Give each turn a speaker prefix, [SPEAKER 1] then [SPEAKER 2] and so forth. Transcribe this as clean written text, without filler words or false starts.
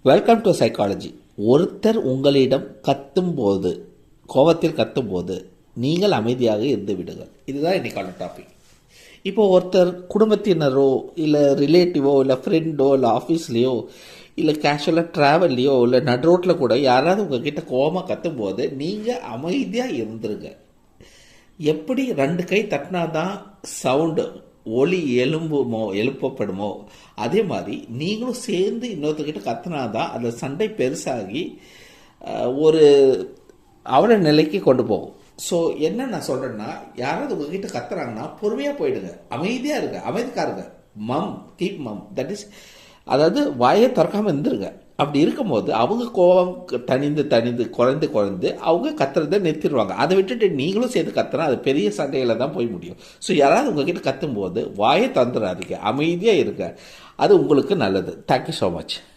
[SPEAKER 1] Welcome to psychology. ஒருத்தர் உங்களிடம் கத்தும்போது, கோபத்தில் கத்தும்போது நீங்கள் அமைதியாக இருந்து விடுங்கள். இதுதான் இன்னைக்கான டாபிக். இப்போ ஒருத்தர் குடும்பத்தினரோ இல்லை ரிலேட்டிவோ இல்லை ஃப்ரெண்டோ இல்லை ஆஃபீஸ்லேயோ இல்லை கேஷுவலாக ட்ராவல்லையோ இல்லை நடு ரோட்டில் கூட யாராவது உங்ககிட்ட கோபமாக கத்தும்போது நீங்கள் அமைதியாக இருந்துருங்க. எப்படி ரெண்டு கை தட்டினாதான் சவுண்டு ஒலி எழுப்பப்படுமோ அதே மாதிரி நீங்களும் சேர்ந்து இன்னொருத்தர்கிட்ட கத்துனாதான் அந்த சண்டை பெருசாகி ஒரு அவல நிலைக்கு கொண்டு போகும். ஸோ என்ன நான் சொல்கிறேன்னா, யாராவது உங்ககிட்ட கத்துறாங்கன்னா பொறுமையாக போயிடுங்க, அமைதியாக இருங்க, அமைதிக்காருங்க. கீப் மம், தட் இஸ், அதாவது வாயை திறக்காமல் இருந்துருங்க. அப்படி இருக்கும்போது அவங்க கோபம் தணிந்து குறைந்து அவங்க கத்துறதை நிறுத்திடுவாங்க. அதை விட்டுட்டு நீங்களும் சேர்த்து கத்துனா அது பெரிய சண்டையில் தான் போய் முடியும். ஸோ யாராவது உங்ககிட்ட கத்தும்போது வாயை தந்துடாதீங்க, அமைதியாக இருங்க. அது உங்களுக்கு நல்லது. Thank you so much.